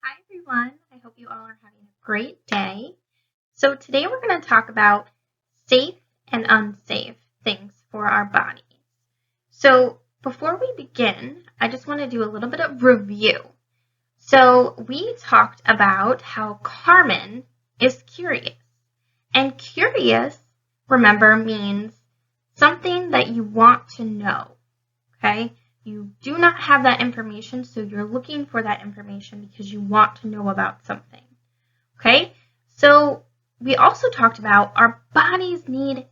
Hi everyone, I hope you all are having a great day. So today we're going to talk about safe and unsafe things for our bodies. So before we begin, I just want to do a little bit of review. So we talked about how Carmen is curious. And curious, remember, means something that you want to know, okay? You do not have that information, so you're looking for that information because you want to know about something, okay? So we also talked about our bodies need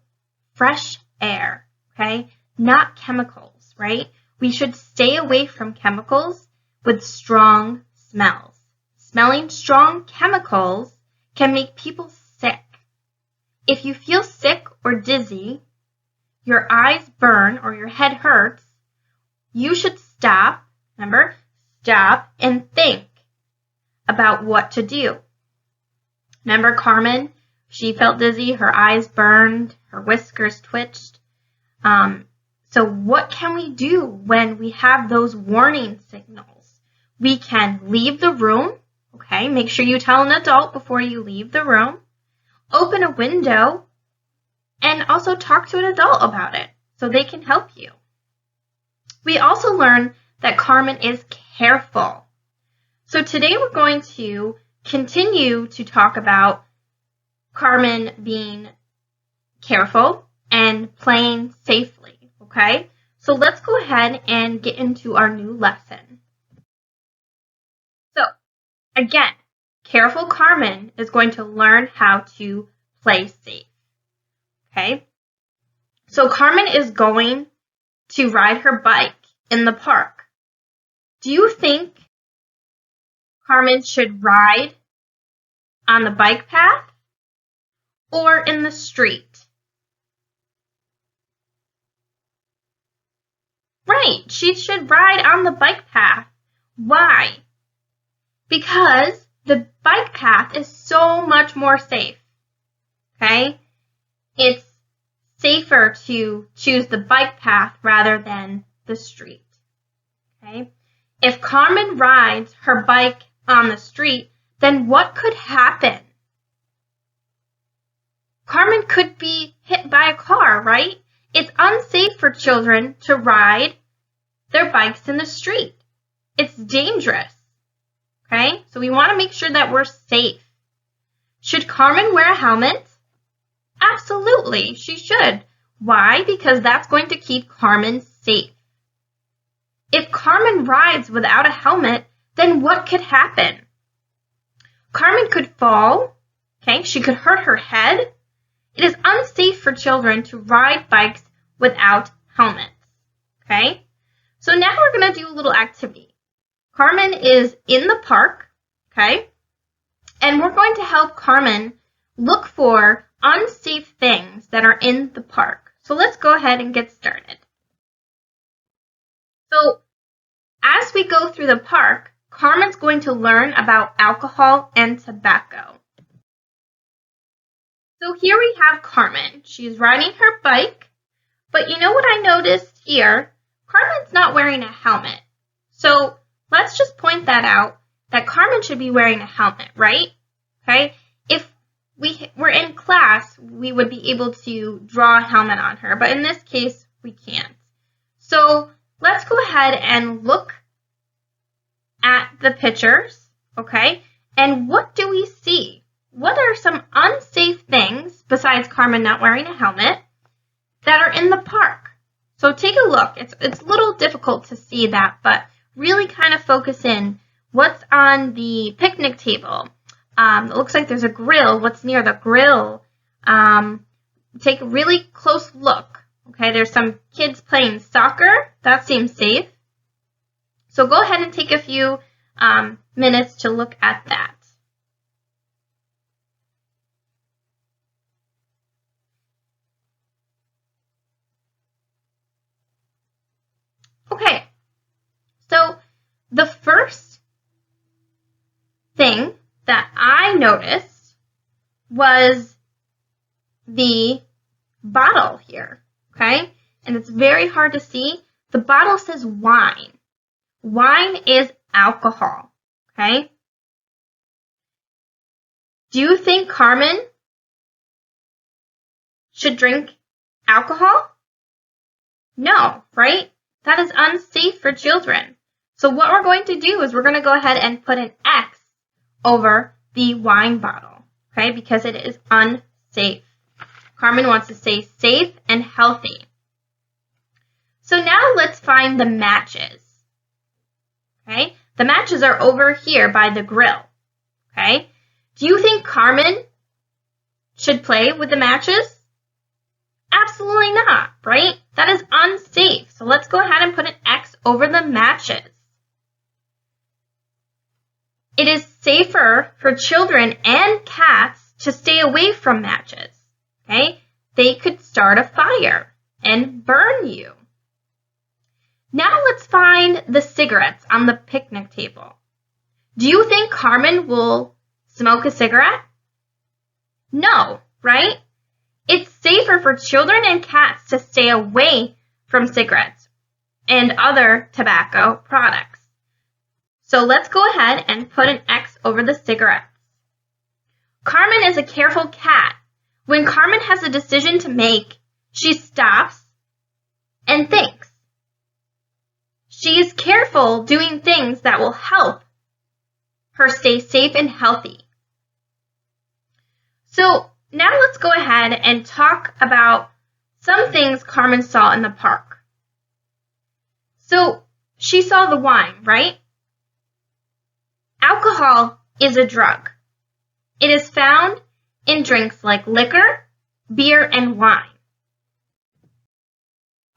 fresh air, okay? Not chemicals, right? We should stay away from chemicals with strong smells. Smelling strong chemicals can make people sick. If you feel sick or dizzy, your eyes burn, or your head hurts, you should stop, remember, stop and think about what to do. Remember Carmen? She felt dizzy, her eyes burned, her whiskers twitched. So what can we do when we have those warning signals? We can leave the room, okay? Make sure you tell an adult before you leave the room. Open a window and also talk to an adult about it so they can help you. We also learned that Carmen is careful. So today we're going to continue to talk about Carmen being careful and playing safely, okay? So let's go ahead and get into our new lesson. So again, careful Carmen is going to learn how to play safe, okay? So Carmen is going to ride her bike in the park. Do you think Carmen should ride on the bike path or in the street? Right, she should ride on the bike path. Why? Because the bike path is so much more safe, okay? It's safer to choose the bike path rather than the street, okay? If Carmen rides her bike on the street, then what could happen? Carmen could be hit by a car, right? It's unsafe for children to ride their bikes in the street. It's dangerous, okay? So we want to make sure that we're safe. Should Carmen wear a helmet? Absolutely, she should. Why? Because that's going to keep Carmen safe. If Carmen rides without a helmet, then what could happen? Carmen could fall, okay? She could hurt her head. It is unsafe for children to ride bikes without helmets, okay? So now we're going to do a little activity. Carmen is in the park, okay? And we're going to help Carmen look for unsafe things that are in the park. So let's go ahead and get started. So as we go through the park, Carmen's going to learn about alcohol and tobacco. So here we have Carmen. She's riding her bike, but you know what I noticed here? Carmen's not wearing a helmet. So let's just point that out, that Carmen should be wearing a helmet, right? Okay? If we were in class, we would be able to draw a helmet on her, but in this case, we can't. So let's go ahead and look at the pictures, okay? And what do we see? What are some unsafe things, besides Carmen not wearing a helmet, that are in the park? So take a look. It's a little difficult to see that, but really kind of focus in. What's on the picnic table? It looks like there's a grill. What's near the grill? Take a really close look. Okay, there's some kids playing soccer. That seems safe. So go ahead and take a few minutes to look at that. Okay, so the first thing that I noticed was the bottle here, okay? And it's very hard to see. The bottle says wine. Wine is alcohol, okay? Do you think Carmen should drink alcohol? No, right? That is unsafe for children. So what we're going to do is we're going to go ahead and put an X over the wine bottle, okay, because it is unsafe. Carmen wants to stay safe and healthy. So now let's find the matches, okay? The matches are over here by the grill, okay? Do you think Carmen should play with the matches? Absolutely not, right? That is unsafe. So let's go ahead and put an X over the matches. It is safer for children and cats to stay away from matches, okay? They could start a fire and burn you. Now let's find the cigarettes on the picnic table. Do you think Carmen will smoke a cigarette? No, right? It's safer for children and cats to stay away from cigarettes and other tobacco products. So let's go ahead and put an X over the cigarettes. Carmen is a careful cat. When Carmen has a decision to make, she stops and thinks. She is careful doing things that will help her stay safe and healthy. So now let's go ahead and talk about some things Carmen saw in the park. So she saw the wine, right? Alcohol is a drug. It is found in drinks like liquor, beer, and wine.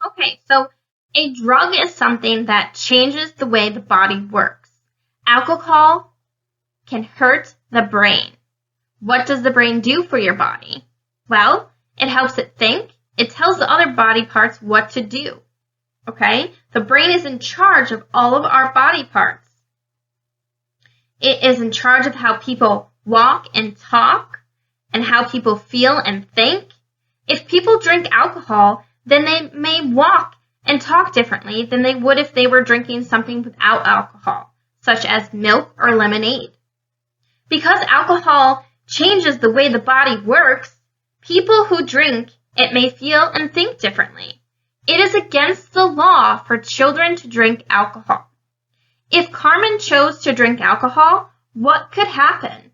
Okay, so a drug is something that changes the way the body works. Alcohol can hurt the brain. What does the brain do for your body? Well, it helps it think. It tells the other body parts what to do. Okay? The brain is in charge of all of our body parts. It is in charge of how people walk and talk and how people feel and think. If people drink alcohol, then they may walk and talk differently than they would if they were drinking something without alcohol, such as milk or lemonade. Because alcohol changes the way the body works, people who drink it may feel and think differently. It is against the law for children to drink alcohol. If Carmen chose to drink alcohol, what could happen?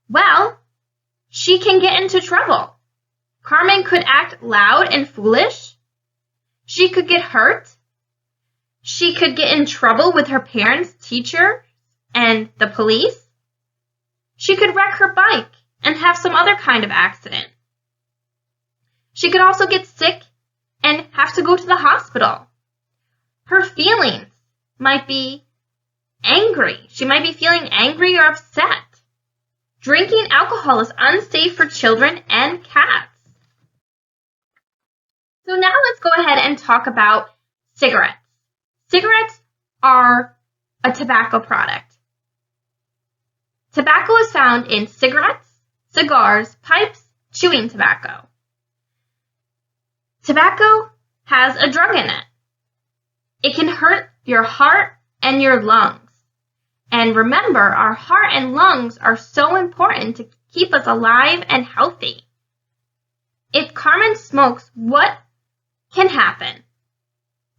Well, she can get into trouble. Carmen could act loud and foolish. She could get hurt. She could get in trouble with her parents, teacher, and the police. She could wreck her bike and have some other kind of accident. She could also get sick and have to go to the hospital. Her feelings might be angry. She might be feeling angry or upset. Drinking alcohol is unsafe for children and cats. So now let's go ahead and talk about cigarettes. Cigarettes are a tobacco product. Tobacco is found in cigarettes, cigars, pipes, chewing tobacco. Tobacco has a drug in it. It can hurt your heart and your lungs. And remember, our heart and lungs are so important to keep us alive and healthy. If Carmen smokes, what can happen?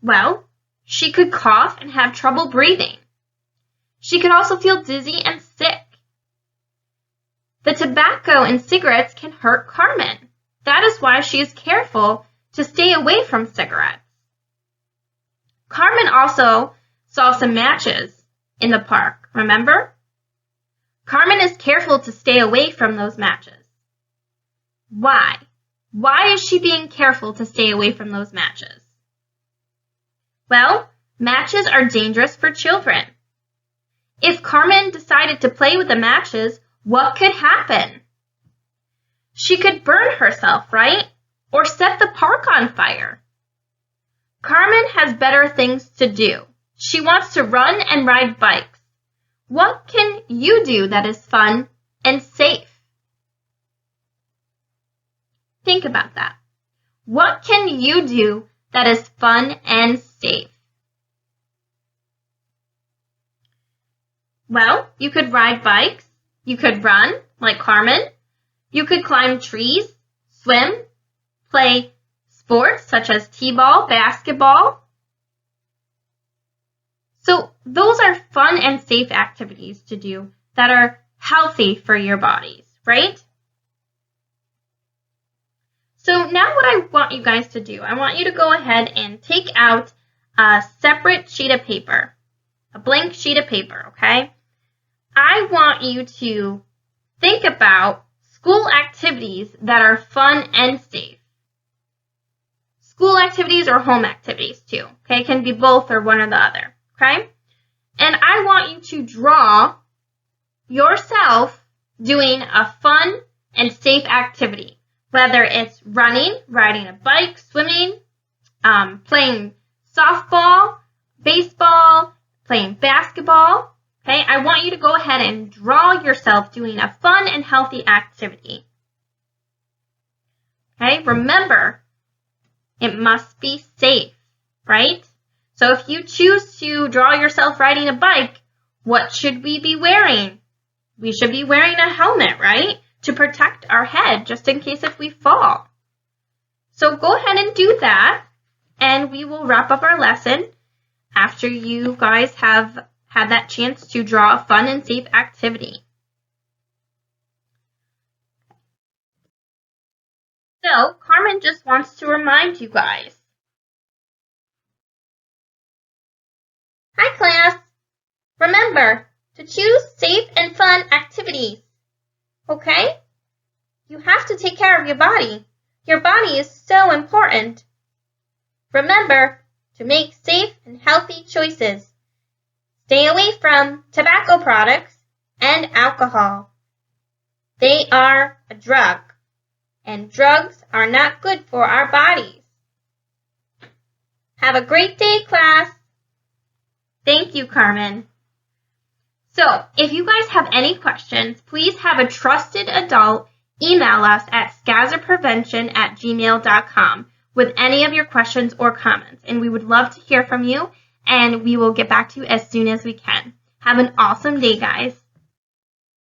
Well, she could cough and have trouble breathing. She could also feel dizzy and sick. The tobacco in cigarettes can hurt Carmen. That is why she is careful to stay away from cigarettes. Carmen also saw some matches in the park, remember? Carmen is careful to stay away from those matches. Why? Why is she being careful to stay away from those matches? Well, matches are dangerous for children. If Carmen decided to play with the matches, what could happen? She could burn herself, right? Or set the park on fire. Carmen has better things to do. She wants to run and ride bikes. What can you do that is fun and safe? Think about that. What can you do that is fun and safe? Well, you could ride bikes, You could run, like Carmen. You could climb trees, swim, play sports such as t-ball, basketball. So those are fun and safe activities to do that are healthy for your bodies, right? So now what I want you guys to do, I want you to go ahead and take out a separate sheet of paper, a blank sheet of paper, okay? I want you to think about school activities that are fun and safe. School activities or home activities too, okay? It can be both or one or the other, okay? And I want you to draw yourself doing a fun and safe activity, whether it's running, riding a bike, swimming, playing softball, baseball, playing basketball. Okay, I want you to go ahead and draw yourself doing a fun and healthy activity. Okay, remember, it must be safe, right? So if you choose to draw yourself riding a bike, what should we be wearing? We should be wearing a helmet, right? To protect our head, just in case if we fall. So go ahead and do that, and we will wrap up our lesson after you guys have had that chance to draw a fun and safe activity. So, Carmen just wants to remind you guys. Hi class! Remember to choose safe and fun activities. Okay? You have to take care of your body. Your body is so important. Remember to make safe and healthy choices. Stay away from tobacco products and alcohol. They are a drug, and drugs are not good for our bodies. Have a great day, class. Thank you, Carmen. So, if you guys have any questions, please have a trusted adult email us at scazerprevention@gmail.com with any of your questions or comments, and we would love to hear from you, and we will get back to you as soon as we can. Have an awesome day, guys.